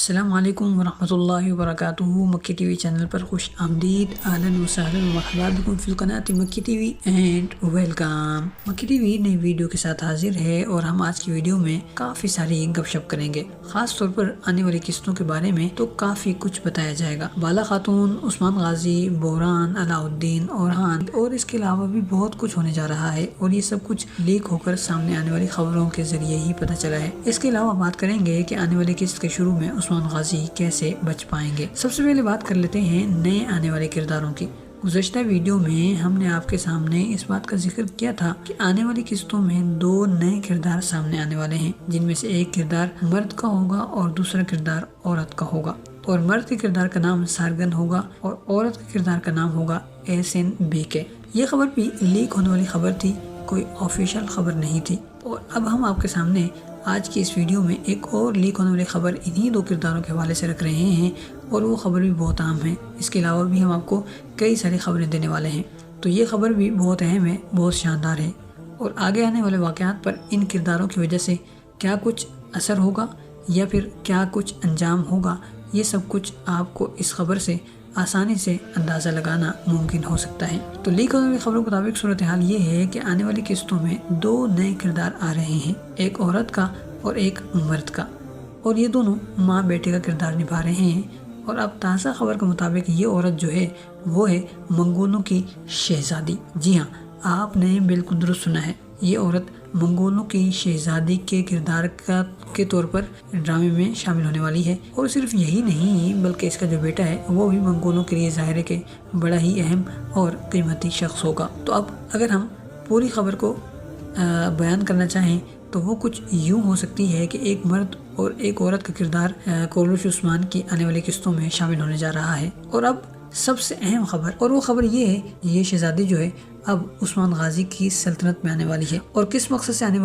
السلام علیکم ورحمۃ اللہ وبرکاتہ۔ مکی ٹی وی چینل پر خوش آمدید، اہلاً وسہلاً ومرحبا بکم فی القناۃ مکی ٹی وی اینڈ ویلکم۔ مکی ٹی وی نئی ویڈیو کے ساتھ حاضر ہے اور ہم آج کی ویڈیو میں کافی ساری گپ شپ کریں گے، خاص طور پر آنے والی قسطوں کے بارے میں تو کافی کچھ بتایا جائے گا۔ بالا خاتون، عثمان غازی، بحران، علاؤالدین، اورحان اور اس کے علاوہ بھی بہت کچھ ہونے جا رہا ہے، اور یہ سب کچھ لیک ہو کر سامنے آنے والی خبروں کے ذریعے ہی پتہ چلا ہے۔ اس کے علاوہ بات کریں گے کہ آنے والی قسط کے شروع میں عثمان غازی کیسے بچ پائیں گے۔ سب سے پہلے بات کر لیتے ہیں نئے آنے والے کرداروں کی۔ گزشتہ ویڈیو میں ہم نے آپ کے سامنے اس بات کا ذکر کیا تھا کہ آنے والی قسطوں میں 2 نئے کردار سامنے آنے والے ہیں، جن میں سے ایک کردار مرد کا ہوگا اور دوسرا کردار عورت کا ہوگا، اور مرد کے کردار کا نام سارگن ہوگا اور عورت کے کردار کا نام ہوگا SNBK۔ یہ خبر بھی لیک ہونے والی خبر تھی، کوئی آفیشیل خبر نہیں تھی، اور اب ہم آپ کے سامنے آج کی اس ویڈیو میں ایک اور لیک ہونے والی خبر انہی 2 کرداروں کے حوالے سے رکھ رہے ہیں، اور وہ خبر بھی بہت اہم ہے۔ اس کے علاوہ بھی ہم آپ کو کئی ساری خبریں دینے والے ہیں، تو یہ خبر بھی بہت اہم ہے، بہت شاندار ہے، اور آگے آنے والے واقعات پر ان کرداروں کی وجہ سے کیا کچھ اثر ہوگا یا پھر کیا کچھ انجام ہوگا، یہ سب کچھ آپ کو اس خبر سے آسانی سے اندازہ لگانا ممکن ہو سکتا ہے۔ تو لیک ہونے والی خبروں کے مطابق صورتحال یہ ہے کہ آنے والی قسطوں میں 2 نئے کردار آ رہے ہیں، ایک عورت کا اور ایک مرد کا، اور یہ دونوں ماں بیٹے کا کردار نبھا رہے ہیں۔ اور اب تازہ خبر کے مطابق یہ عورت جو ہے وہ ہے منگولوں کی شہزادی۔ جی ہاں، آپ نے بالکل درست سنا ہے، یہ عورت منگولوں کی شہزادی کے کردار کے طور پر ڈرامے میں شامل ہونے والی ہے، اور صرف یہی نہیں بلکہ اس کا جو بیٹا ہے وہ بھی منگولوں کے لیے ظاہر ہے کہ بڑا ہی اہم اور قیمتی شخص ہوگا۔ تو اب اگر ہم پوری خبر کو بیان کرنا چاہیں تو وہ کچھ یوں ہو سکتی ہے کہ ایک مرد اور ایک عورت کا کردار کوروش عثمان کی آنے والی قسطوں میں شامل ہونے جا رہا ہے۔ اور اب سب سے اہم خبر، اور وہ خبر یہ ہے، یہ شہزادی جو ہے اب عثمان غازی کی سلطنت میں آنے والی ہے، اور کس مقصد سے آنے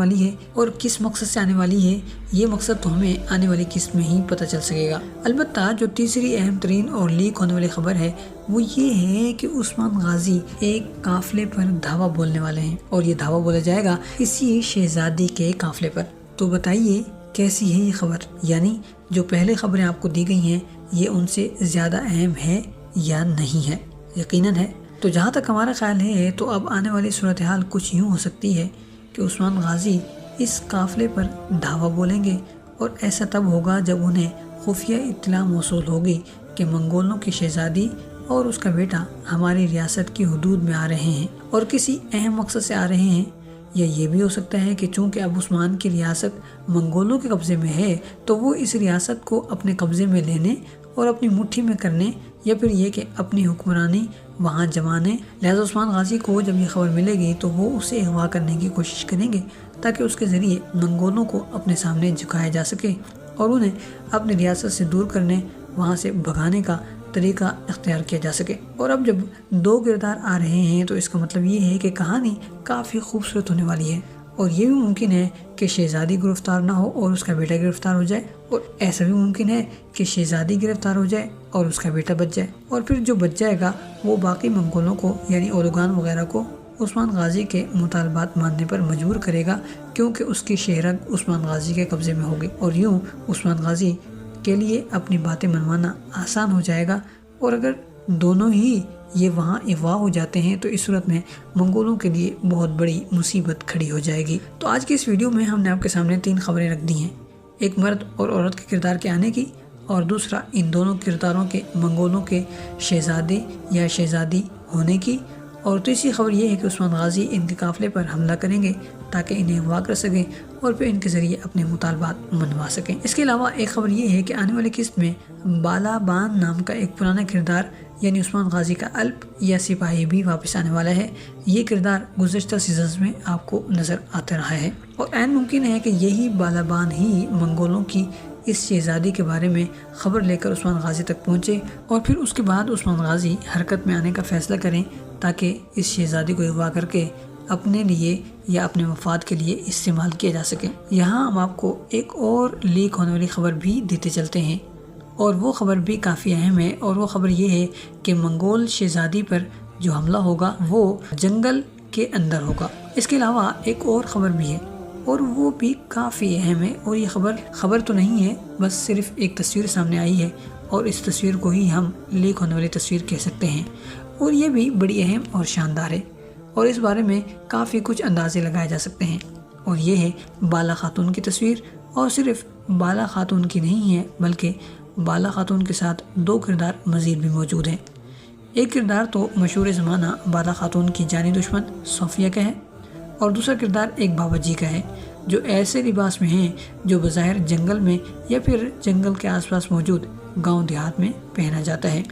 والی ہے یہ مقصد تو ہمیں آنے والی قسط میں ہی پتہ چل سکے گا۔ البتہ جو تیسری اہم ترین اور لیک ہونے والی خبر ہے وہ یہ ہے کہ عثمان غازی ایک قافلے پر دھاوا بولنے والے ہیں، اور یہ دھاوا بولا جائے گا اسی شہزادی کے قافلے پر۔ تو بتائیے کیسی ہے یہ خبر، یعنی جو پہلے خبریں آپ کو دی گئی ہیں یہ ان سے زیادہ اہم ہے یا نہیں ہے؟ یقیناً ہے۔ تو جہاں تک ہمارا خیال ہے تو اب آنے والی صورتحال کچھ یوں ہو سکتی ہے کہ عثمان غازی اس قافلے پر دھاوا بولیں گے، اور ایسا تب ہوگا جب انہیں خفیہ اطلاع موصول ہوگی کہ منگولوں کی شہزادی اور اس کا بیٹا ہماری ریاست کی حدود میں آ رہے ہیں اور کسی اہم مقصد سے آ رہے ہیں۔ یا یہ بھی ہو سکتا ہے کہ چونکہ اب عثمان کی ریاست منگولوں کے قبضے میں ہے تو وہ اس ریاست کو اپنے قبضے میں لینے اور اپنی مٹھی میں کرنے، یا پھر یہ کہ اپنی حکمرانی وہاں جمانے، لہذا عثمان غازی کو جب یہ خبر ملے گی تو وہ اسے اغوا کرنے کی کوشش کریں گے تاکہ اس کے ذریعے منگولوں کو اپنے سامنے جھکایا جا سکے اور انہیں اپنی ریاست سے دور کرنے، وہاں سے بھگانے کا طریقہ اختیار کیا جا سکے۔ اور اب جب 2 کردار آ رہے ہیں تو اس کا مطلب یہ ہے کہ کہانی کافی خوبصورت ہونے والی ہے، اور یہ بھی ممکن ہے کہ شہزادی گرفتار نہ ہو اور اس کا بیٹا گرفتار ہو جائے، اور ایسا بھی ممکن ہے کہ شہزادی گرفتار ہو جائے اور اس کا بیٹا بچ جائے، اور پھر جو بچ جائے گا وہ باقی منگولوں کو یعنی اولوگان وغیرہ کو عثمان غازی کے مطالبات ماننے پر مجبور کرے گا، کیونکہ اس کی شہرت عثمان غازی کے قبضے میں ہوگی، اور یوں عثمان غازی کے لیے اپنی باتیں منوانا آسان ہو جائے گا۔ اور اگر دونوں ہی یہ وہاں اغوا ہو جاتے ہیں تو اس صورت میں منگولوں کے لیے بہت بڑی مصیبت کھڑی ہو جائے گی۔ تو آج کی اس ویڈیو میں ہم نے آپ کے سامنے 3 خبریں رکھ دی ہیں، ایک مرد اور عورت کے کردار کے آنے کی، اور دوسرا ان دونوں کرداروں کے منگولوں کے شہزادے یا شہزادی ہونے کی، اور تیسری خبر یہ ہے کہ عثمان غازی ان کے قافلے پر حملہ کریں گے تاکہ انہیں اغوا کر سکیں اور پھر ان کے ذریعے اپنے مطالبات منوا سکیں۔ اس کے علاوہ ایک خبر یہ ہے کہ آنے والی قسط میں بالا بان نام کا ایک پرانا کردار یعنی عثمان غازی کا الپ یا سپاہی بھی واپس آنے والا ہے۔ یہ کردار گزشتہ سیزنز میں آپ کو نظر آتا رہا ہے، اور عین ممکن ہے کہ یہی بالا بان ہی منگولوں کی اس شہزادی کے بارے میں خبر لے کر عثمان غازی تک پہنچے، اور پھر اس کے بعد عثمان غازی حرکت میں آنے کا فیصلہ کریں تاکہ اس شہزادی کو اغوا کر کے اپنے لیے یا اپنے مفاد کے لیے استعمال کیا جا سکے۔ یہاں ہم آپ کو ایک اور لیک ہونے والی خبر بھی دیتے چلتے ہیں، اور وہ خبر بھی کافی اہم ہے، اور وہ خبر یہ ہے کہ منگول شہزادی پر جو حملہ ہوگا وہ جنگل کے اندر ہوگا۔ اس کے علاوہ ایک اور خبر بھی ہے، اور وہ بھی کافی اہم ہے، اور یہ خبر تو نہیں ہے، بس صرف ایک تصویر سامنے آئی ہے اور اس تصویر کو ہی ہم لیک ہونے والی تصویر کہہ سکتے ہیں، اور یہ بھی بڑی اہم اور شاندار ہے، اور اس بارے میں کافی کچھ اندازے لگائے جا سکتے ہیں، اور یہ ہے بالا خاتون کی تصویر، اور صرف بالا خاتون کی نہیں ہے بلکہ بالا خاتون کے ساتھ 2 کردار مزید بھی موجود ہیں۔ ایک کردار تو مشہور زمانہ بالا خاتون کی جانی دشمن صوفیہ کا ہے، اور دوسرا کردار ایک بابا جی کا ہے جو ایسے لباس میں ہیں جو بظاہر جنگل میں یا پھر جنگل کے آس پاس موجود گاؤں دیہات میں پہنا جاتا ہے،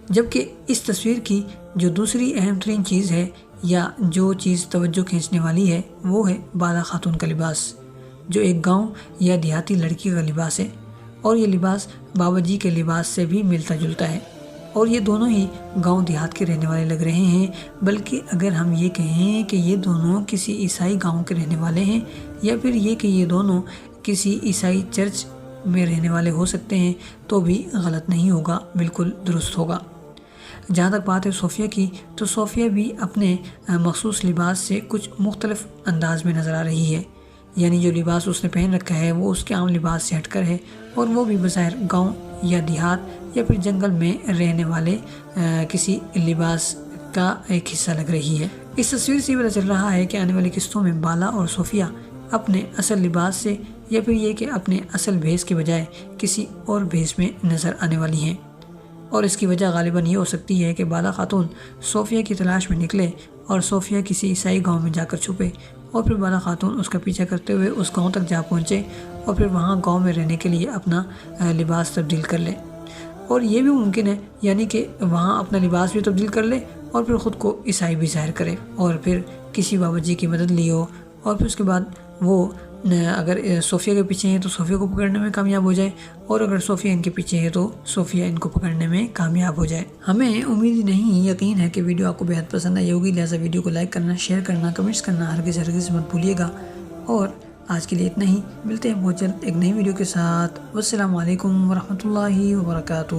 جبکہ اس تصویر کی جو دوسری اہم ترین چیز ہے یا جو چیز توجہ کھینچنے والی ہے وہ ہے بالا خاتون کا لباس، جو ایک گاؤں یا دیہاتی لڑکی کا لباس ہے، اور یہ لباس بابا جی کے لباس سے بھی ملتا جلتا ہے، اور یہ دونوں ہی گاؤں دیہات کے رہنے والے لگ رہے ہیں، بلکہ اگر ہم یہ کہیں کہ یہ دونوں کسی عیسائی گاؤں کے رہنے والے ہیں یا پھر یہ کہ یہ دونوں کسی عیسائی چرچ میں رہنے والے ہو سکتے ہیں تو بھی غلط نہیں ہوگا، بالکل درست ہوگا۔ جہاں تک بات ہے صوفیہ کی، تو صوفیہ بھی اپنے مخصوص لباس سے کچھ مختلف انداز میں نظر آ رہی ہے، یعنی جو لباس اس نے پہن رکھا ہے وہ اس کے عام لباس سے ہٹ کر ہے، اور وہ بھی بظاہر گاؤں یا دیہات یا پھر جنگل میں رہنے والے کسی لباس کا ایک حصہ لگ رہی ہے۔ اس تصویر سے پتہ چل رہا ہے کہ آنے والی قسطوں میں بالا اور صوفیہ اپنے اصل لباس سے یا پھر یہ کہ اپنے اصل بھیس کے بجائے کسی اور بھیس میں نظر آنے والی ہیں، اور اس کی وجہ غالباً یہ ہو سکتی ہے کہ بالا خاتون صوفیہ کی تلاش میں نکلے اور صوفیہ کسی عیسائی گاؤں میں جا کر چھپے، اور پھر بالا خاتون اس کا پیچھا کرتے ہوئے اس گاؤں تک جا پہنچے اور پھر وہاں گاؤں میں رہنے کے لیے اپنا لباس تبدیل کر لے، اور یہ بھی ممکن ہے یعنی کہ وہاں اپنا لباس بھی تبدیل کر لے اور پھر خود کو عیسائی بھی ظاہر کرے، اور پھر کسی بابا جی کی مدد لی ہو، اور پھر اس کے بعد وہ اگر صوفیہ کے پیچھے ہیں تو صوفیہ کو پکڑنے میں کامیاب ہو جائے، اور اگر صوفیہ ان کے پیچھے ہے تو صوفیہ ان کو پکڑنے میں کامیاب ہو جائے۔ ہمیں امید نہیں یقین ہے کہ ویڈیو آپ کو بہت پسند آئی ہوگی، لہٰذا ویڈیو کو لائک کرنا، شیئر کرنا، کمنٹس کرنا ہرگز مت بھولیے گا، اور آج کے لیے اتنا ہی، ملتے ہیں بہت جلد ایک نئی ویڈیو کے ساتھ۔ والسلام علیکم ورحمۃ اللہ وبرکاتہ۔